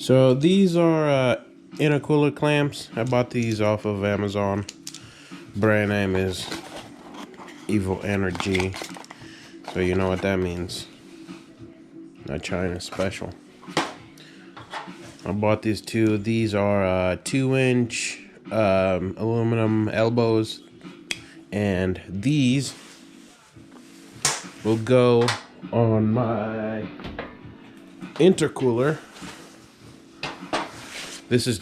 So these are intercooler clamps. I bought these off of Amazon. Brand name is Evo Energy. So you know what that means. Not China special. I bought these two. These are 2-inch aluminum elbows. And these will go on my intercooler. This is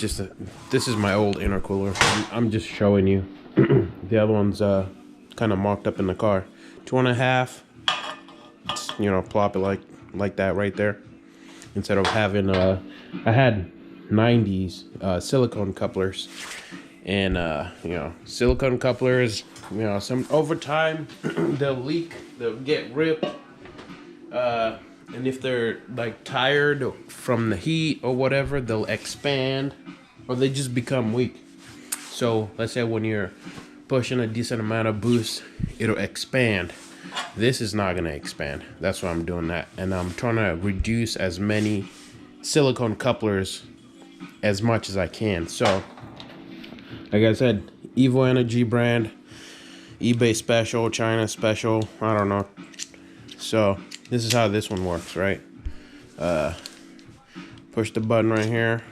my old intercooler. I'm just showing you. The other one's kind of mocked up in the car. 2.5. You know, plop it like that right there. Instead of having I had 90s silicone couplers, and you know, silicone couplers. You know, some over time they'll leak, they'll get ripped. And if they're like tired from the heat or whatever, they'll expand or they just become weak. So let's say when you're pushing a decent amount of boost, it'll expand. This is not gonna expand. That's why I'm doing that. And I'm trying to reduce as many silicone couplers as much as I can. So like I said, Evo Energy brand, eBay special, China special, I don't know. So this is how this one works, right? Push the button right here,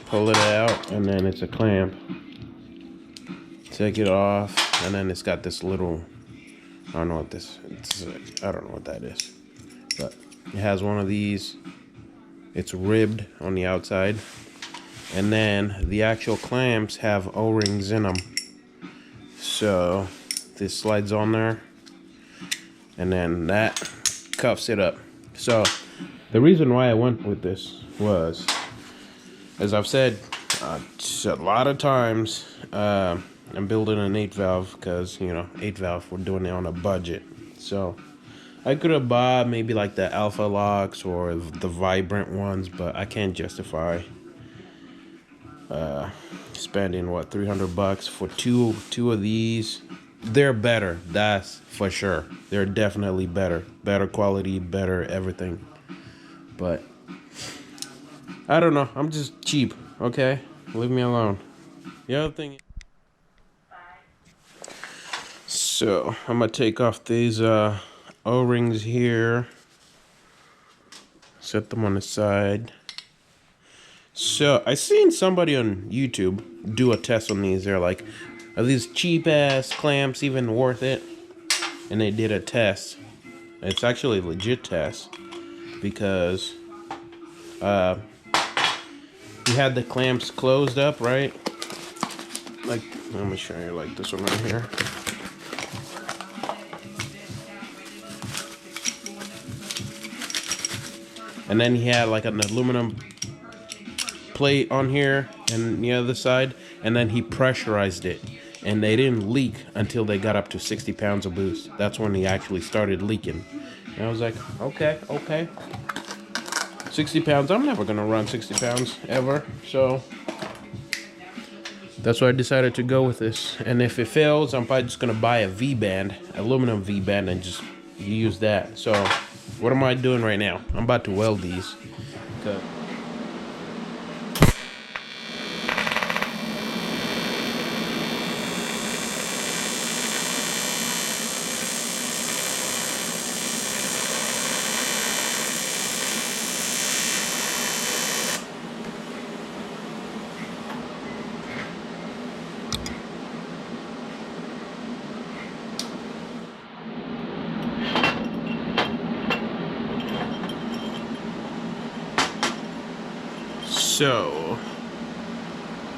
pull it out, and then it's a clamp. Take it off, and then it's got this little, I don't know what this is. I don't know what that is, but it has one of these. It's ribbed on the outside, and then the actual clamps have O-rings in them. So this slides on there, and then that cuffs it up. So the reason why I went with this was, as I've said a lot of times, I'm building an 8-valve because, you know, 8-valve, we're doing it on a budget. So I could have bought maybe like the Alpha Locks or the Vibrant ones, but I can't justify spending what, $300 for two of these. They're better, that's for sure. They're definitely better quality, better everything. But I don't know, I'm just cheap, okay? Leave me alone. The other thing, so I'm gonna take off these O-rings here, set them on the side. So I seen somebody on YouTube do a test on these. They're like, are these cheap ass clamps even worth it? And they did a test. It's actually a legit test because you had the clamps closed up, right? Like, let me show you, like this one right here. And then he had like an aluminum plate on here and the other side, and then he pressurized it, and they didn't leak until they got up to 60 pounds of boost. That's when he actually started leaking. And I was like, okay. 60 pounds, I'm never gonna run 60 pounds ever. So that's why I decided to go with this. And if it fails, I'm probably just gonna buy a V-band, aluminum V-band, and just use that. So what am I doing right now? I'm about to weld these. Okay. So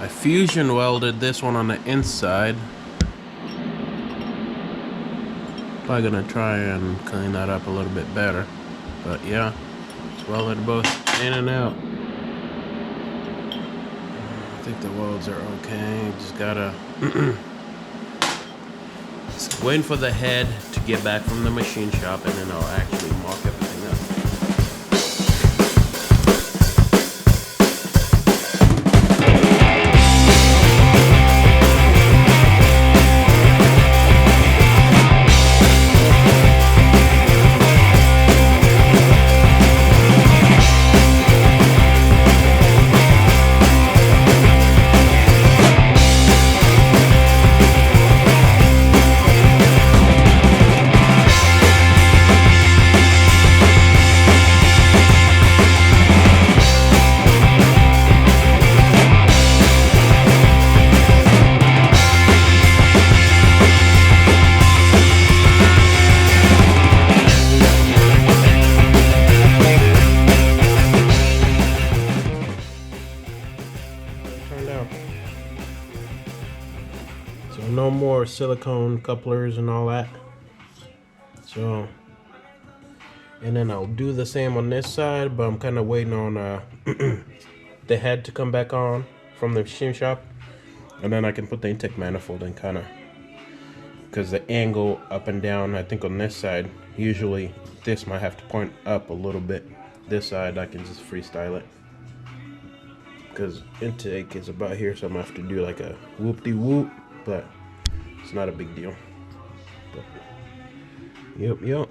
I fusion welded this one on the inside. Probably gonna try and clean that up a little bit better, but yeah, it's welded both in and out. I think the welds are okay. Just gotta waiting for the head to get back from the machine shop, and then I'll actually mock everything up. turned out. So no more silicone couplers and all that. So, and then I'll do the same on this side, but I'm kind of waiting on the head to come back on from the machine shop, and then I can put the intake manifold in, kind of, because the angle up and down, I think on this side, usually this might have to point up a little bit. This side I can just freestyle it, because intake is about here, so I'm gonna have to do like a whoop-de-whoop, but it's not a big deal. But, yep.